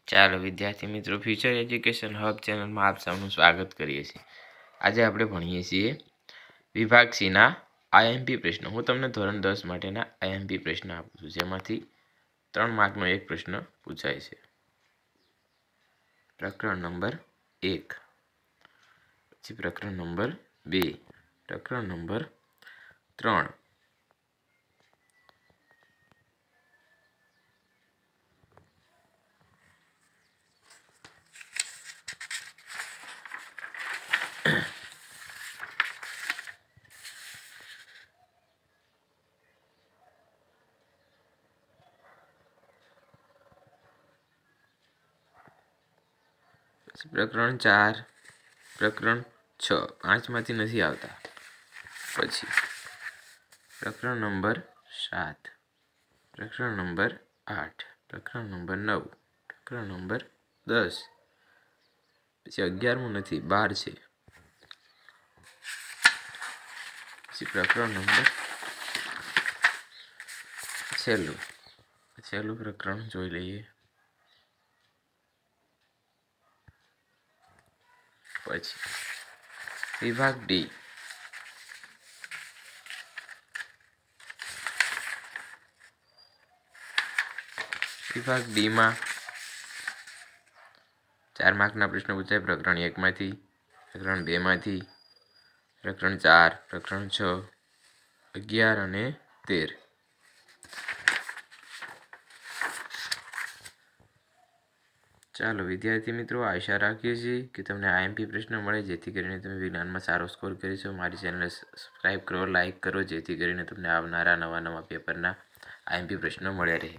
ચાલો વિદ્યાર્થી મિત્રો, ફ્યુચર એજ્યુકેશન હબ ચેનલમાં આપ સૌનું સ્વાગત કરીએ છીએ। આજે આપણે ભણીએ છીએ વિભાગ સીના આઈએમપી પ્રશ્નો। હું તમને ધોરણ 10 માટેના આઈએમપી પ્રશ્ન આપું છું, જેમાંથી 3 માર્કનો એક પ્રશ્ન પૂછાય છે। પ્રકરણ નંબર 1, પછી પ્રકરણ નંબર 2, પ્રકરણ નંબર 3, પ્રકરણ 4, પ્રકરણ 6, 5માંથી નથી આવતા। પછી પ્રકરણ નંબર 7, પ્રકરણ નંબર 8, પ્રકરણ નંબર 9, પ્રકરણ નંબર 10, પછી 11મું નથી, 12 છે। પછી પ્રકરણ નંબર છેલ્લું પ્રકરણ જોઈ લઈએ। પછી વિભાગ ડી, વિભાગ ડીમાં 4 માર્કના પ્રશ્નો પૂછાય। પ્રકરણ 1માંથી, પ્રકરણ 2માંથી, પ્રકરણ 4, પ્રકરણ 6, 11 અને 13। ચાલો વિદ્યાર્થી મિત્રો, આશા રાખીએ છીએ કે તમને આઈએમપી પ્રશ્ન મળે, જેથી કરીને તમે વિજ્ઞાનમાં સારો સ્કોર કરી શકો। મારી ચેનલને સબસ્ક્રાઈબ કરો, લાઇક કરો, જેથી કરીને તમને આવનારા નવા પેપરના આઈએમપી પ્રશ્નો મળ્યા રહે।